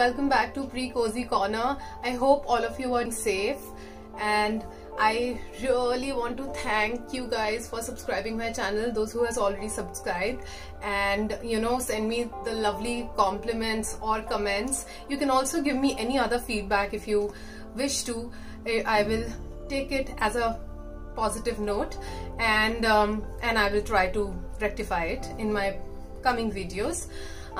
welcome back to Pre-Cozy Corner. I hope all of you are safe, and I really want to thank you guys for subscribing my channel, those who has already subscribed, and send me the lovely compliments or comments. You can also give me any other feedback if you wish to. I will take it as a positive note, and I will try to rectify it in my coming videos.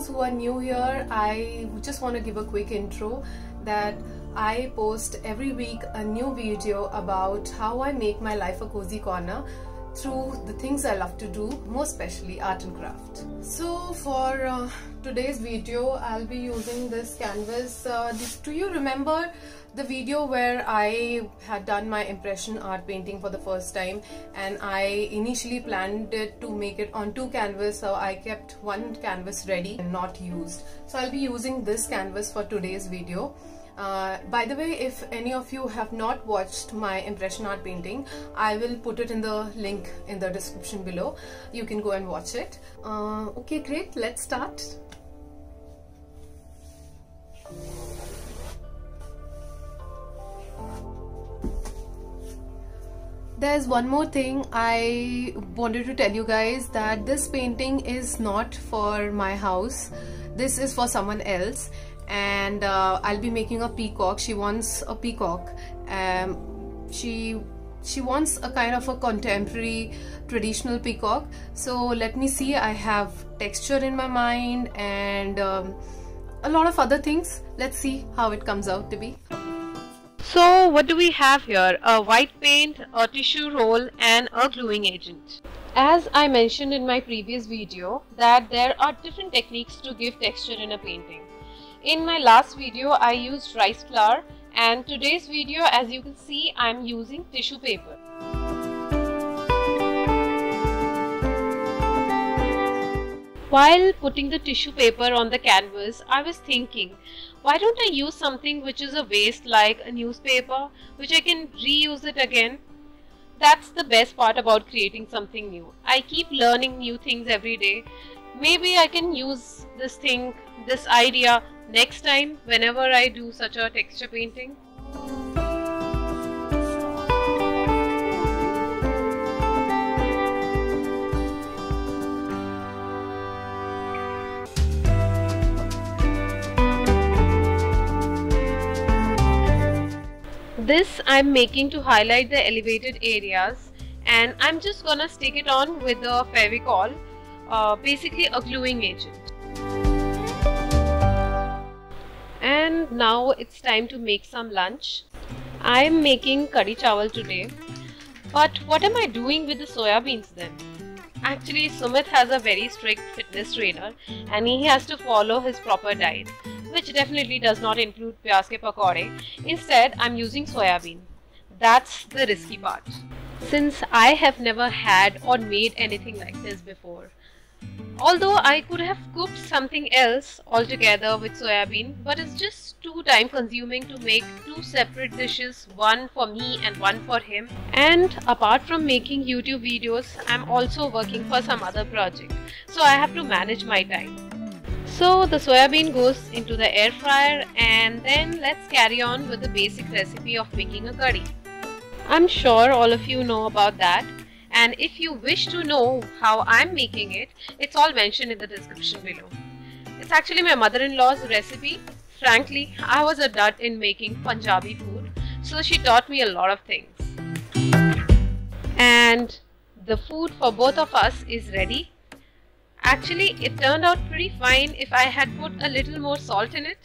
Who are new here, I just want to give a quick intro that I post every week a new video about how I make my life a cozy corner through the things I love to do, most especially art and craft. So for today's video, I'll be using this canvas. Do you remember the video where I had done my impression art painting for the first time, and I initially planned it to make it on 2 canvas, so I kept one canvas ready and not used. So I'll be using this canvas for today's video. By the way, if any of you have not watched my impression art painting, I will put it in the link in the description below. You can go and watch it. Okay, great, let's start. There's one more thing I wanted to tell you guys, that this painting is not for my house. This is for someone else, and I'll be making a peacock. She wants a peacock. She wants a kind of a contemporary traditional peacock. So let me see, I have texture in my mind and a lot of other things. Let's see how it comes out to be. So what do we have here? A white paint, a tissue roll and a gluing agent. As I mentioned in my previous video that there are different techniques to give texture in a painting. In my last video I used rice flour, and today's video, as you can see, I am using tissue paper. While putting the tissue paper on the canvas, I was thinking, why don't I use something which is a waste like a newspaper, which I can reuse it again? That's the best part about creating something new. I keep learning new things every day. Maybe I can use this idea next time whenever I do such a texture painting. This I'm making to highlight the elevated areas, and I'm just gonna stick it on with the Fevicol, basically a gluing agent. And now it's time to make some lunch. I'm making curry chawal today. But what am I doing with the soya beans then? Actually, Sumit has a very strict fitness trainer and he has to follow his proper diet, which definitely does not include pyaz ke pakode. Instead, I'm using soya bean. That's the risky part, since I have never had or made anything like this before. Although I could have cooked something else altogether with soya bean, but it's just too time consuming to make 2 separate dishes, one for me and one for him. And apart from making YouTube videos, I'm also working for some other project, so I have to manage my time. So the soya bean goes into the air fryer, and then let's carry on with the basic recipe of making a curry. I'm sure all of you know about that. And if you wish to know how I'm making it, it's all mentioned in the description below. It's actually my mother-in-law's recipe. Frankly, I was a dud in making Punjabi food, so she taught me a lot of things. And the food for both of us is ready. Actually, it turned out pretty fine if I had put a little more salt in it.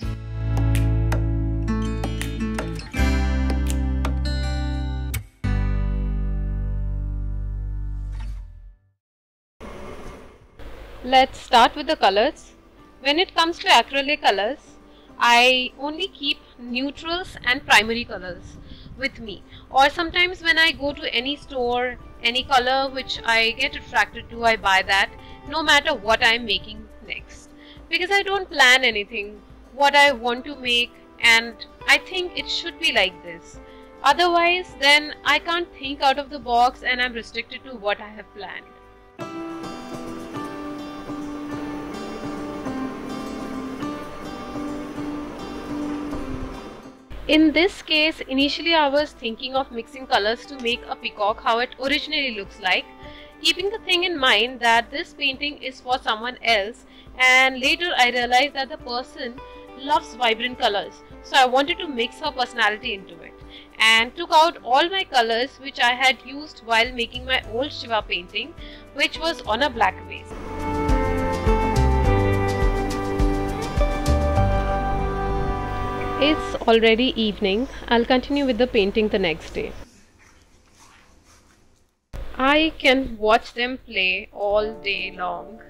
Let's start with the colors. When it comes to acrylic colors, I only keep neutrals and primary colors with me. Or sometimes when I go to any store, any color which I get attracted to, I buy that, no matter what I'm making next. Because I don't plan anything, what I want to make, and I think it should be like this. Otherwise, then I can't think out of the box and I'm restricted to what I have planned. In this case, initially I was thinking of mixing colors to make a peacock how it originally looks like, keeping the thing in mind that this painting is for someone else, and later I realized that the person loves vibrant colors, so I wanted to mix her personality into it and took out all my colors which I had used while making my old Shiva painting, which was on a black base. It's already evening. I'll continue with the painting the next day. I can watch them play all day long.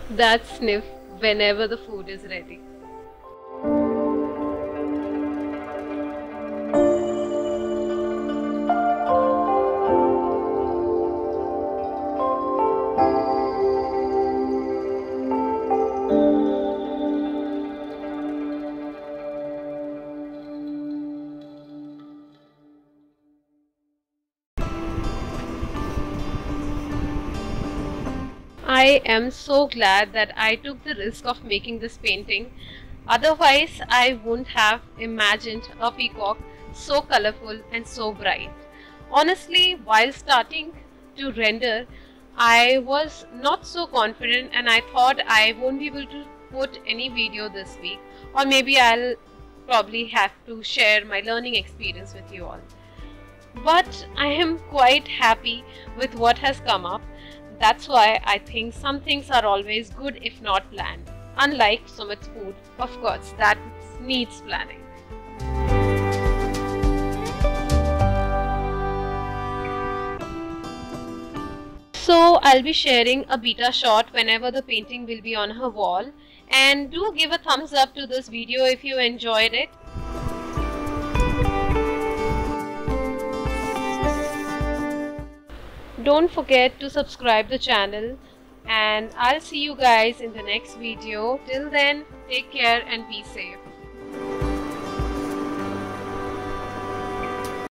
That sniff whenever the food is ready. I am so glad that I took the risk of making this painting. Otherwise, I wouldn't have imagined a peacock so colorful and so bright. Honestly, while starting to render, I was not so confident and I thought I won't be able to put any video this week, or maybe I'll probably have to share my learning experience with you all. But I am quite happy with what has come up. That's why I think some things are always good if not planned. Unlike Sumit's food, of course, that needs planning. So I'll be sharing a beta shot whenever the painting will be on her wall. And do give a thumbs up to this video if you enjoyed it. Don't forget to subscribe the channel, and I'll see you guys in the next video. Till then, take care and be safe.